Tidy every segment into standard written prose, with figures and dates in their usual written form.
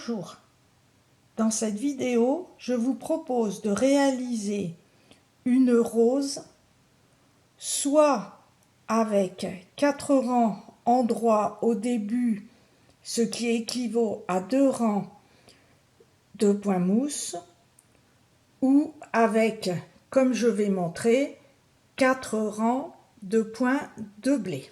Bonjour, dans cette vidéo, je vous propose de réaliser une rose soit avec 4 rangs en droit au début, ce qui équivaut à 2 rangs de points mousse, ou avec, comme je vais montrer, 4 rangs de points de blé.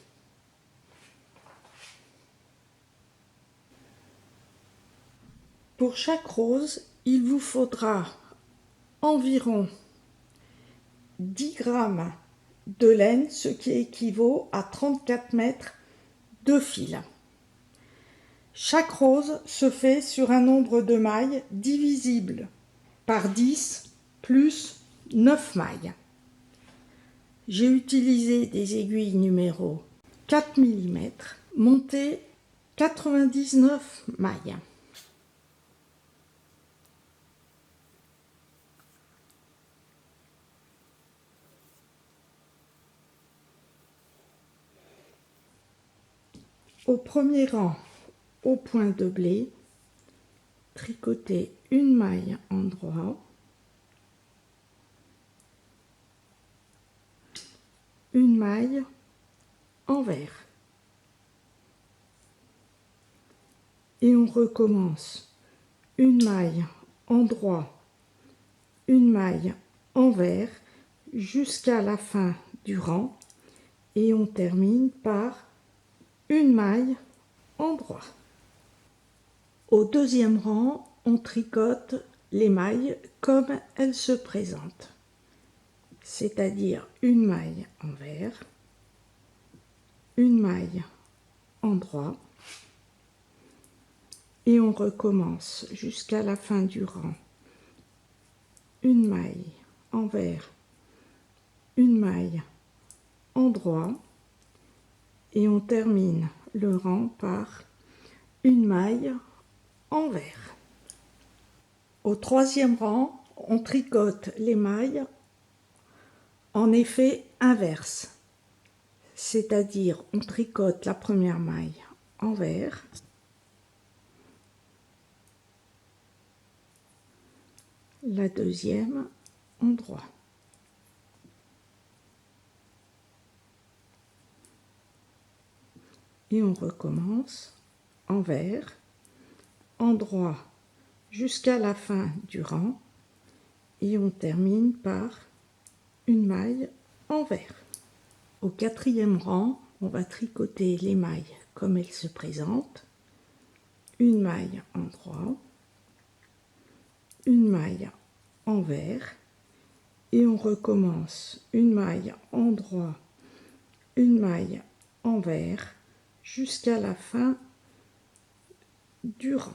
Pour chaque rose, il vous faudra environ 10 grammes de laine, ce qui équivaut à 34 mètres de fil. Chaque rose se fait sur un nombre de mailles divisible par 10 plus 9 mailles. J'ai utilisé des aiguilles numéro 4 mm montées 99 mailles. Au premier rang, au point de blé, tricoter une maille en droit, une maille envers, et on recommence une maille en droit, une maille envers jusqu'à la fin du rang, et on termine par une maille en droit. Au deuxième rang, on tricote les mailles comme elles se présentent, c'est-à-dire une maille envers, une maille en droit, et on recommence jusqu'à la fin du rang, une maille envers, une maille en droit, et on termine le rang par une maille envers. Au troisième rang, on tricote les mailles en effet inverse, c'est-à-dire on tricote la première maille envers, la deuxième en droit. Et on recommence envers, en droit jusqu'à la fin du rang, et on termine par une maille envers. Au quatrième rang, on va tricoter les mailles comme elles se présentent, une maille en droit, une maille envers, et on recommence une maille en droit, une maille envers jusqu'à la fin du rang,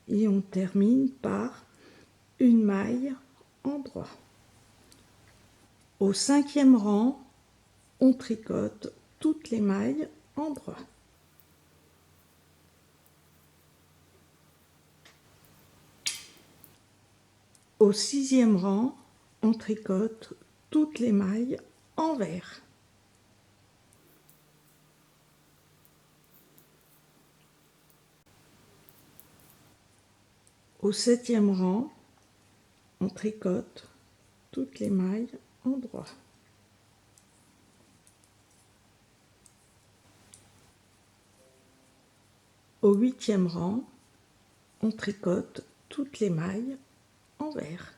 et on termine par une maille en droit. Au cinquième rang, on tricote toutes les mailles en droit. Au sixième rang, on tricote toutes les mailles envers. Au septième rang, on tricote toutes les mailles en droit. Au huitième rang, on tricote toutes les mailles envers.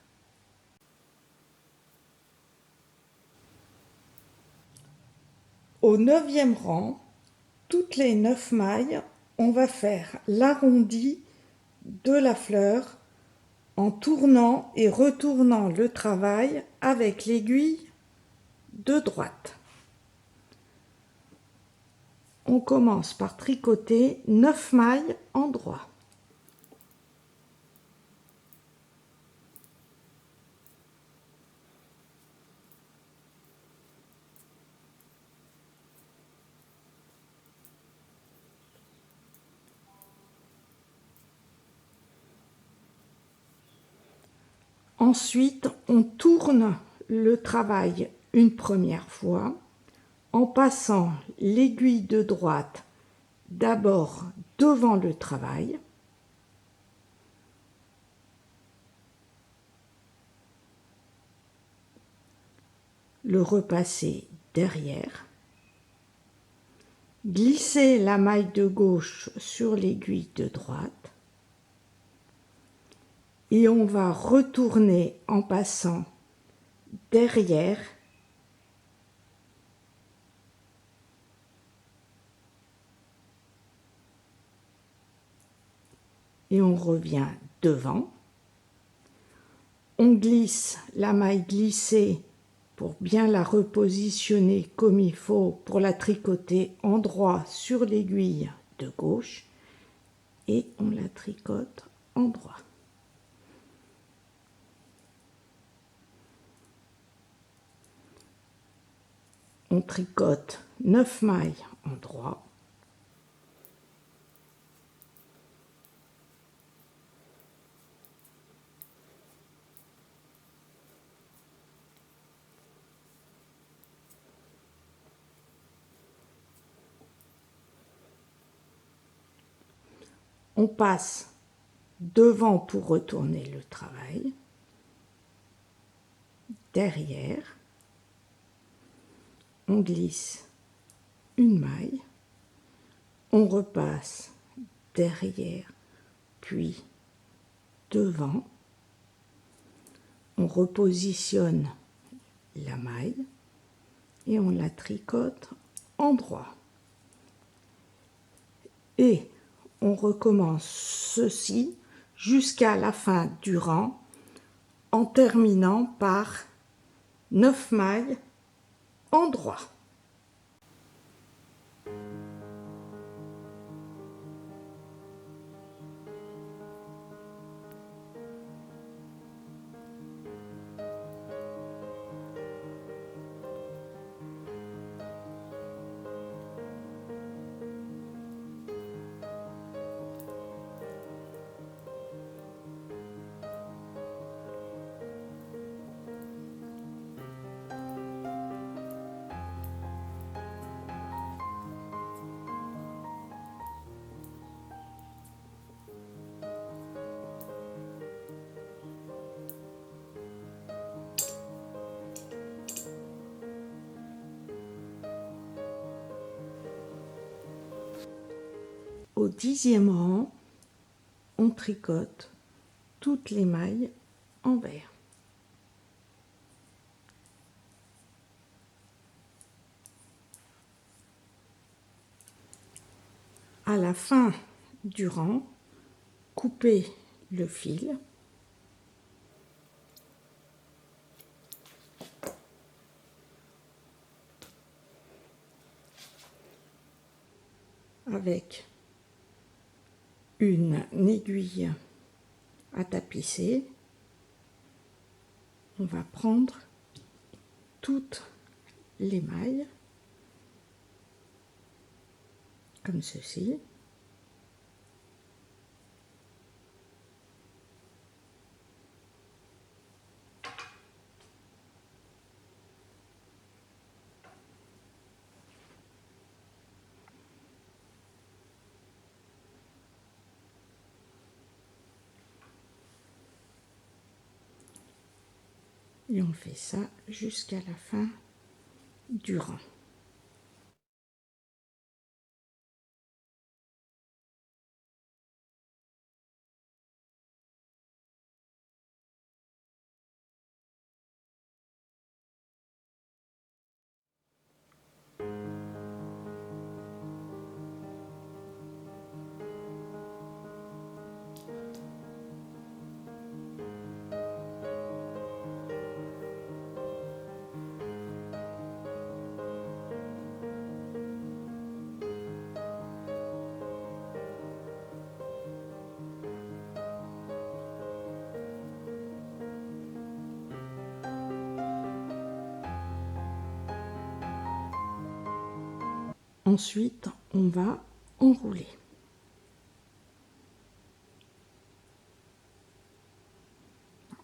Au neuvième rang, toutes les 9 mailles, on va faire l'arrondi de la fleur en tournant et retournant le travail avec l'aiguille de droite. On commence par tricoter 9 mailles en droit. Ensuite, on tourne le travail une première fois en passant l'aiguille de droite d'abord devant le travail, le repasser derrière, glisser la maille de gauche sur l'aiguille de droite et on va retourner en passant derrière et on revient devant. On glisse la maille glissée pour bien la repositionner comme il faut pour la tricoter endroit sur l'aiguille de gauche et on la tricote endroit. On tricote 9 mailles endroit. On passe devant pour retourner le travail, derrière, on glisse une maille, on repasse derrière, puis devant, on repositionne la maille et on la tricote endroit. Et on recommence ceci jusqu'à la fin du rang en terminant par 9 mailles endroit. Au 10e rang, on tricote toutes les mailles envers. À la fin du rang, coupez le fil avec une aiguille à tapisser. On va prendre toutes les mailles comme ceci. Et on fait ça jusqu'à la fin du rang. Ensuite, on va enrouler.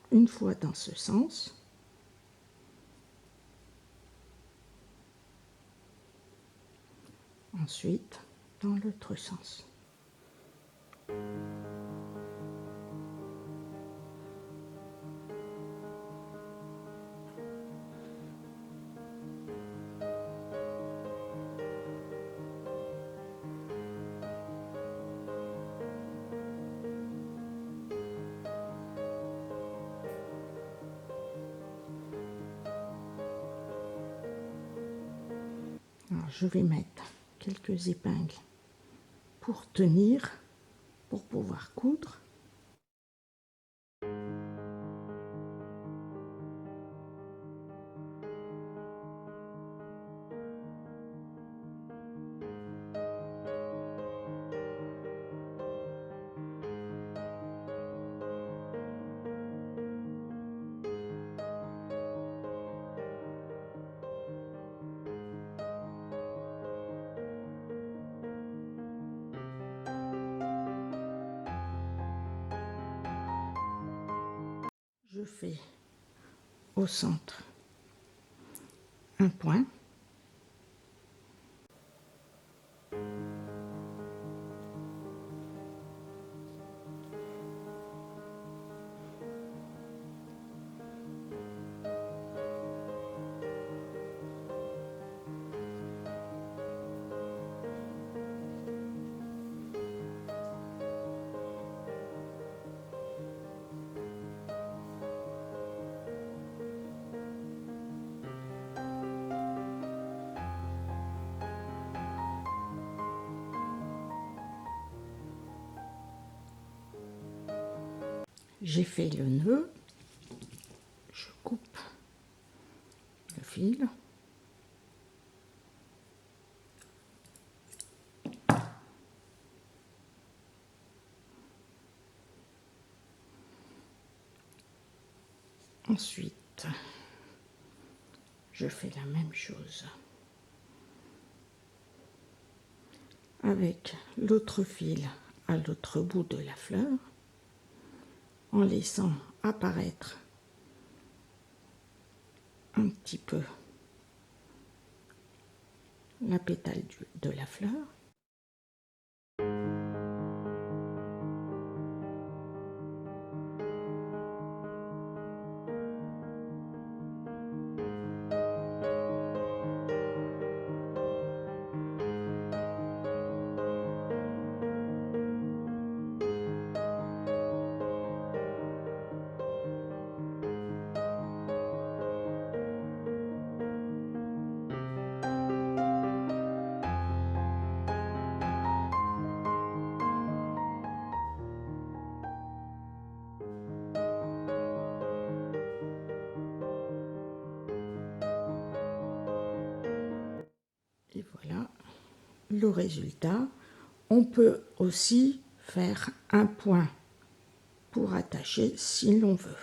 Une fois dans ce sens. Ensuite, dans l'autre sens. je vais mettre quelques épingles pour tenir, pour pouvoir coudre. Je fais au centre un point. J'ai fait le nœud, je coupe le fil. Ensuite, je fais la même chose avec l'autre fil à l'autre bout de la fleur, en laissant apparaître un petit peu la pétale de la fleur. Et voilà le résultat. On peut aussi faire un point pour attacher si l'on veut.